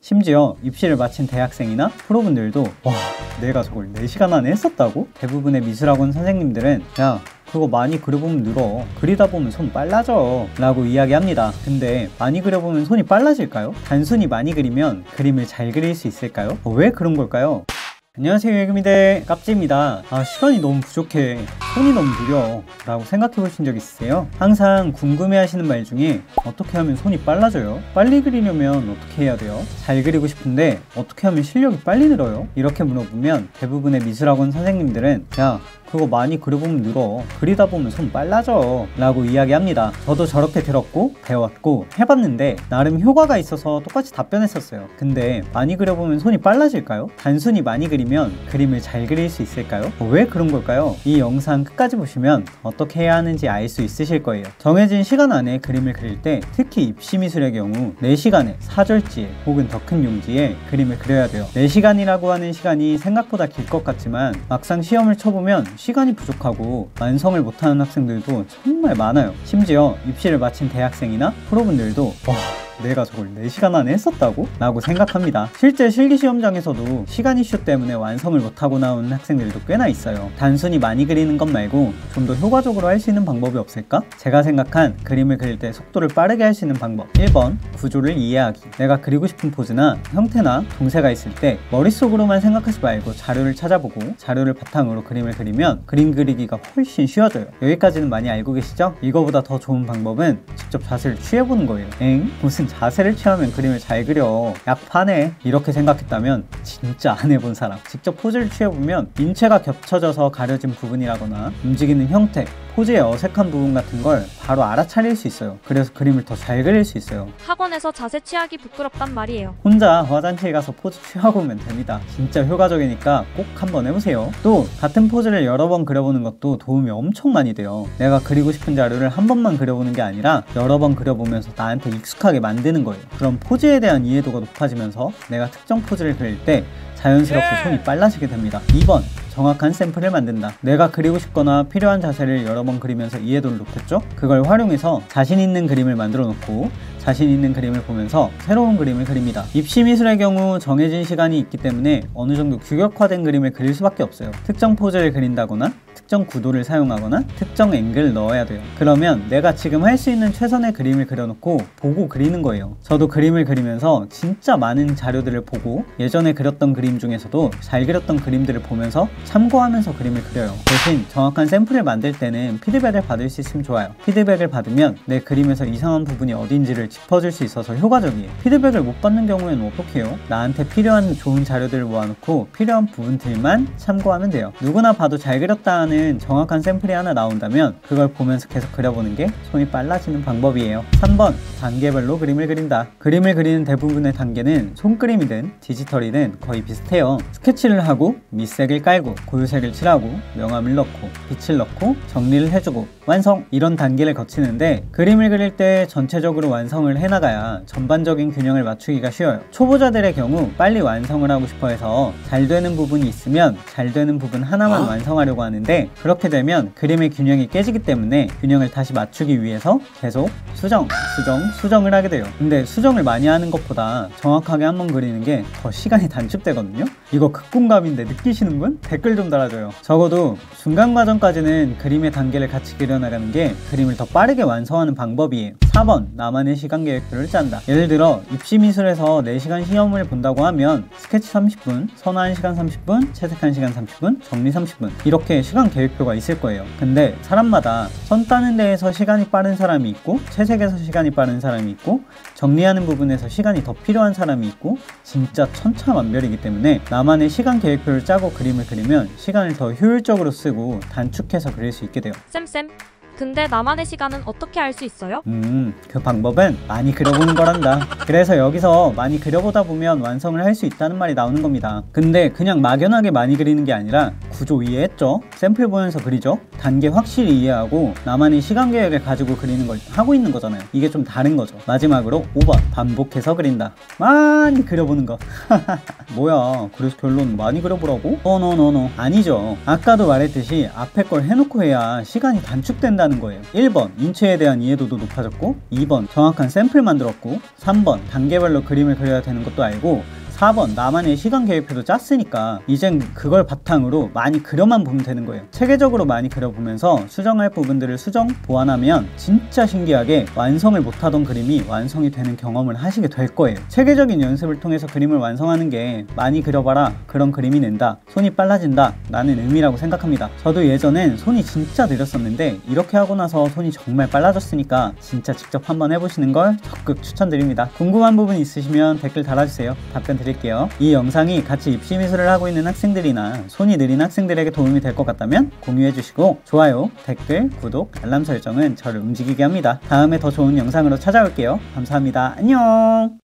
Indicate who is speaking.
Speaker 1: 심지어 입시를 마친 대학생이나 프로분들도 와, 내가 저걸 4시간 안에 했었다고? 대부분의 미술학원 선생님들은 야, 그거 많이 그려보면 늘어, 그리다 보면 손 빨라져 라고 이야기합니다. 근데 많이 그려보면 손이 빨라질까요? 단순히 많이 그리면 그림을 잘 그릴 수 있을까요? 왜 그런 걸까요? 안녕하세요, 예금이대 깝지입니다. 시간이 너무 부족해, 손이 너무 느려 라고 생각해 보신 적 있으세요? 항상 궁금해 하시는 말 중에 어떻게 하면 손이 빨라져요? 빨리 그리려면 어떻게 해야 돼요? 잘 그리고 싶은데 어떻게 하면 실력이 빨리 늘어요? 이렇게 물어보면 대부분의 미술학원 선생님들은 야, 그거 많이 그려보면 늘어, 그리다 보면 손 빨라져 라고 이야기합니다. 저도 저렇게 들었고 배웠고 해봤는데 나름 효과가 있어서 똑같이 답변했었어요. 근데 많이 그려보면 손이 빨라질까요? 단순히 많이 그리면 그림을 잘 그릴 수 있을까요? 왜 그런 걸까요? 이 영상 끝까지 보시면 어떻게 해야 하는지 알 수 있으실 거예요. 정해진 시간 안에 그림을 그릴 때 특히 입시미술의 경우 4시간에 4절지에 혹은 더 큰 용지에 그림을 그려야 돼요. 4시간이라고 하는 시간이 생각보다 길 것 같지만 막상 시험을 쳐보면 시간이 부족하고 완성을 못하는 학생들도 정말 많아요. 심지어 입시를 마친 대학생이나 프로분들도 와, 내가 저걸 4시간 안에 했었다고? 라고 생각합니다. 실제 실기시험장에서도 시간 이슈 때문에 완성을 못하고 나오는 학생들도 꽤나 있어요. 단순히 많이 그리는 것 말고 좀 더 효과적으로 할 수 있는 방법이 없을까? 제가 생각한 그림을 그릴 때 속도를 빠르게 할 수 있는 방법 1번, 구조를 이해하기. 내가 그리고 싶은 포즈나 형태나 동세가 있을 때 머릿속으로만 생각하지 말고 자료를 찾아보고 자료를 바탕으로 그림을 그리면 그림 그리기가 훨씬 쉬워져요. 여기까지는 많이 알고 계시죠? 이거보다 더 좋은 방법은 직접 자세를 취해보는 거예요. 무슨 자세를 취하면 그림을 잘 그려, 약파네 이렇게 생각했다면 진짜 안 해본 사람, 직접 포즈를 취해보면 인체가 겹쳐져서 가려진 부분이라거나 움직이는 형태, 포즈의 어색한 부분 같은 걸 바로 알아차릴 수 있어요. 그래서 그림을 더 잘 그릴 수 있어요.
Speaker 2: 학원에서 자세 취하기 부끄럽단 말이에요.
Speaker 1: 혼자 화장실 가서 포즈 취하보면 됩니다. 진짜 효과적이니까 꼭 한번 해보세요. 또 같은 포즈를 여러 번 그려보는 것도 도움이 엄청 많이 돼요. 내가 그리고 싶은 자료를 한 번만 그려보는 게 아니라 여러 번 그려보면서 나한테 익숙하게 만드는 거예요. 그럼 포즈에 대한 이해도가 높아지면서 내가 특정 포즈를 그릴 때 자연스럽게 손이 빨라지게 됩니다. 2번, 정확한 샘플을 만든다. 내가 그리고 싶거나 필요한 자세를 여러 번 그리면서 이해도를 높였죠? 그걸 활용해서 자신 있는 그림을 만들어 놓고 자신 있는 그림을 보면서 새로운 그림을 그립니다. 입시미술의 경우 정해진 시간이 있기 때문에 어느 정도 규격화된 그림을 그릴 수밖에 없어요. 특정 포즈를 그린다거나 특정 구도를 사용하거나 특정 앵글을 넣어야 돼요. 그러면 내가 지금 할 수 있는 최선의 그림을 그려놓고 보고 그리는 거예요. 저도 그림을 그리면서 진짜 많은 자료들을 보고 예전에 그렸던 그림 중에서도 잘 그렸던 그림들을 보면서 참고하면서 그림을 그려요. 대신 정확한 샘플을 만들 때는 피드백을 받을 수 있으면 좋아요. 피드백을 받으면 내 그림에서 이상한 부분이 어딘지를 짚어줄 수 있어서 효과적이에요. 피드백을 못 받는 경우에는 어떻게 해요? 나한테 필요한 좋은 자료들을 모아놓고 필요한 부분들만 참고하면 돼요. 누구나 봐도 잘 그렸다는 정확한 샘플이 하나 나온다면 그걸 보면서 계속 그려보는 게 손이 빨라지는 방법이에요. 3번, 단계별로 그림을 그린다. 그림을 그리는 대부분의 단계는 손그림이든 디지털이든 거의 비슷해요. 스케치를 하고 밑색을 깔고 고유색을 칠하고 명암을 넣고 빛을 넣고 정리를 해주고 완성! 이런 단계를 거치는데 그림을 그릴 때 전체적으로 완성을 해나가야 전반적인 균형을 맞추기가 쉬워요. 초보자들의 경우 빨리 완성을 하고 싶어 해서 잘 되는 부분이 있으면 잘 되는 부분 하나만 완성하려고 하는데 그렇게 되면 그림의 균형이 깨지기 때문에 균형을 다시 맞추기 위해서 계속 수정을 하게 돼요. 근데 수정을 많이 하는 것보다 정확하게 한번 그리는 게 더 시간이 단축되거든요. 이거 극공감인데 느끼시는 분? 댓글 좀 달아줘요. 적어도 중간 과정까지는 그림의 단계를 같이 그려나가는 게 그림을 더 빠르게 완성하는 방법이에요. 4번, 나만의 시간 계획표를 짠다. 예를 들어 입시미술에서 4시간 시험을 본다고 하면 스케치 30분, 선화 1시간 30분, 채색 1시간 30분, 정리 30분 이렇게 시간 계획표가 있을 거예요. 근데 사람마다 선 따는 데에서 시간이 빠른 사람이 있고 채색에서 시간이 빠른 사람이 있고 정리하는 부분에서 시간이 더 필요한 사람이 있고 진짜 천차만별이기 때문에 나만의 시간 계획표를 짜고 그림을 그리면 시간을 더 효율적으로 쓰고 단축해서 그릴 수 있게 돼요.
Speaker 2: 쌤, 근데 나만의 시간은 어떻게 알 수 있어요?
Speaker 1: 그 방법은 많이 그려보는 거란다. 그래서 여기서 많이 그려보다 보면 완성을 할 수 있다는 말이 나오는 겁니다. 근데 그냥 막연하게 많이 그리는 게 아니라 구조 이해했죠? 샘플 보면서 그리죠? 단계 확실히 이해하고 나만의 시간 계획을 가지고 그리는 걸 하고 있는 거잖아요. 이게 좀 다른 거죠. 마지막으로 5번, 반복해서 그린다. 많이 그려보는 거. 뭐야, 그래서 결론 많이 그려보라고? 노 아니죠. 아까도 말했듯이 앞에 걸 해놓고 해야 시간이 단축된다 된다는 거예요. 1번 인체에 대한 이해도도 높아졌고, 2번 정확한 샘플 만들었고, 3번 단계별로 그림을 그려야 되는 것도 알고, 4번 나만의 시간 계획표도 짰으니까 이젠 그걸 바탕으로 많이 그려만 보면 되는 거예요. 체계적으로 많이 그려보면서 수정할 부분들을 수정, 보완하면 진짜 신기하게 완성을 못하던 그림이 완성이 되는 경험을 하시게 될 거예요. 체계적인 연습을 통해서 그림을 완성하는 게 많이 그려봐라, 그런 그림이 낸다, 손이 빨라진다 라는 의미라고 생각합니다. 저도 예전엔 손이 진짜 느렸었는데 이렇게 하고 나서 손이 정말 빨라졌으니까 진짜 직접 한번 해보시는 걸 적극 추천드립니다. 궁금한 부분 있으시면 댓글 달아주세요. 답변 드릴게요. 이 영상이 같이 입시미술을 하고 있는 학생들이나 손이 느린 학생들에게 도움이 될 것 같다면 공유해주시고, 좋아요, 댓글, 구독, 알람 설정은 저를 움직이게 합니다. 다음에 더 좋은 영상으로 찾아올게요. 감사합니다. 안녕.